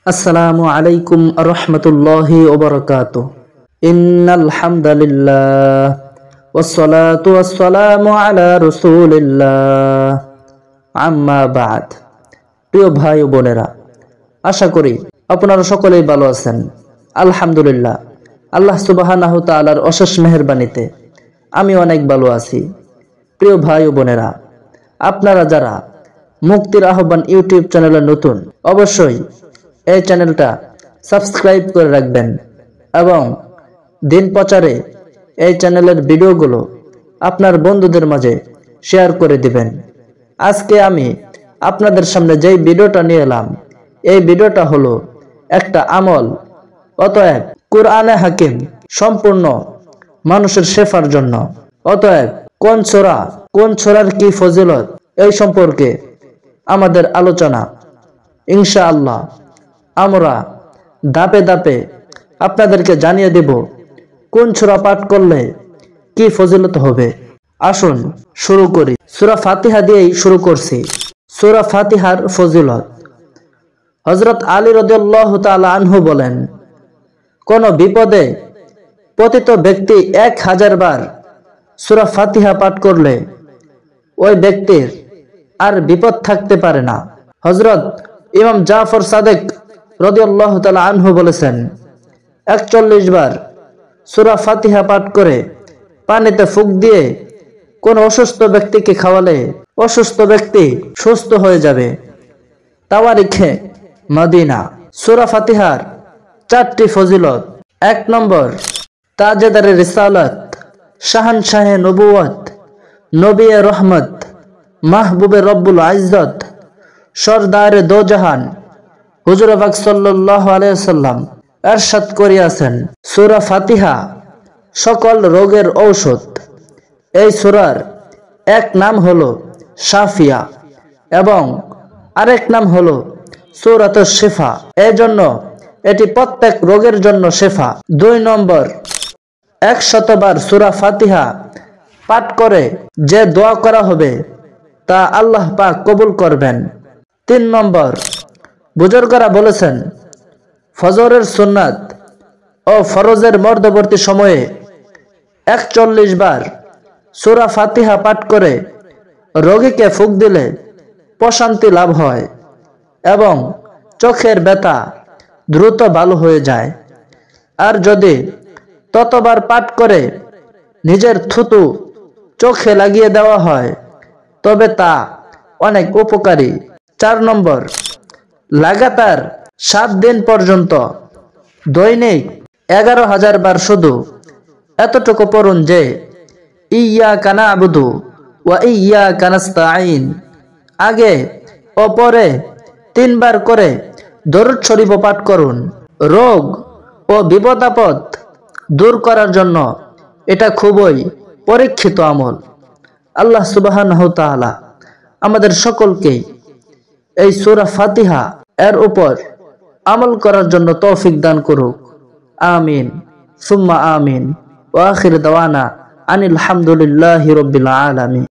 আসসালামু আলাইকুম রহমতুল্লাহি ওয়া বারাকাতুহু। ইন্নাল হামদালিল্লাহ ওয়াসসালাতু ওয়াসসালামু আলা রাসূলিল্লাহ, আম্মা বা'দ। প্রিয় ভাই ও বোনেরা, আশা করি আপনারা সকলেই ভালো আছেন। আলহামদুলিল্লাহ, আল্লাহ সুবহানাহু তাআলার অশেষ মেহেরবানিতে আমি অনেক ভালো আছি। প্রিয় ভাই ও বোনেরা, আপনারা যারা মুক্তির আহ্বান ইউটিউব চ্যানেলে নতুন, অবশ্যই এই চ্যানেলটা সাবস্ক্রাইব করে রাখবেন এবং দিন প্রচারে এই চ্যানেলের ভিডিওগুলো আপনার বন্ধুদের মাঝে শেয়ার করে দিবেন। আজকে আমি আপনাদের সামনে যেই ভিডিওটা নিয়ে এলাম, এই ভিডিওটা হলো একটা আমল। অতএব কুরআনে হাকিম সম্পূর্ণ মানুষের শেফার জন্য। অতএব কোন সূরার কি ফজিলত, এই সম্পর্কে আমাদের আলোচনা। ইনশাআল্লাহ আমরা ধাপে ধাপে আপনাদেরকে জানিয়ে দেব কোন সূরা পাঠ করলে কি ফজিলত হবে। আসুন শুরু করি। সূরা ফাতিহা দিয়েই শুরু করছি। সূরা ফাতিহার ফজিলত। হযরত আলী রাদিয়াল্লাহু তাআলা আনহু বলেন, কোন বিপদে পতিত ব্যক্তি 1000 বার সূরা ফাতিহা পাঠ করলে ওই ব্যক্তির আর বিপদ থাকতে পারে না। হযরত ইমাম জাফর সাদেক রাদিয়াল্লাহু তাআলা আনহু বলেছেন, 41 বার সূরা ফাতিহা পাঠ করে পানিতে ফুঁক দিয়ে কোন অসুস্থ ব্যক্তিকে খাওয়ালে অসুস্থ ব্যক্তি সুস্থ হয়ে যাবে। তাওয়ারিখে মদিনা। সূরা ফাতিহার 4টি ফজিলত। 1 নম্বর, তাজেদারে রিসালাত, শাহানশাহে নবুয়ত, নবিয়ে রহমত, মাহবুবে রব্বুল ইজ্জত, সরদারে দো জাহান হুজুর পাক সাল্লাল্লাহু আলাইহি ওয়াসাল্লাম ইরশাদ করিয়াছেন, সূরা ফাতিহা সকল রোগের ঔষধ। এই সূরার এক নাম হলো শাফিয়া এবং আরেক নাম হলো সূরাতুশ শিফা। এজন্য এটি প্রত্যেক রোগের জন্য শিফা। 2 নম্বর, 100 বার সূরা ফাতিহা পাঠ করে যে দোয়া করা হবে তা আল্লাহ পাক কবুল করবেন। 3 নম্বর, বুজুর্গরা বলেছেন, ফজরের সুন্নাত ও ফরজের মধ্যবর্তী সময়ে 41 বার সূরা ফাতিহা পাঠ করে রোগীকে ফুঁক দিলে প্রশান্তি লাভ হয় এবং চোখের ব্যথা দ্রুত ভালো হয়ে যায়। আর যদি ততবার পাঠ করে নিজের থুতু চোখে লাগিয়ে দেওয়া হয় তবে তা অনেক উপকারী। 4 নম্বর, লাগাতার 7 দিন পর্যন্ত দৈনিক 11,000 বার শুধু এতটুকু পড়ুন যে, ইয়্যাকা না'বুদু ওয়া ইয়্যাকা নাস্তাঈন। আগে ও পরে 3 বার করে দরুদ শরীফ পাঠ করুন। রোগ ও বিপদ আপদ দূর করার জন্য এটা খুবই পরীক্ষিত আমল। আল্লাহ সুবহানাহু তাআলা আমাদের সকলকেই এই সূরা ফাতিহা এর উপর আমল করার জন্য তৌফিক দান করুক। আমিন সুম্মা আমিন। ওয়া আখির দাওয়ানা আনিল হামদুলিল্লাহি রাব্বিল আলামিন।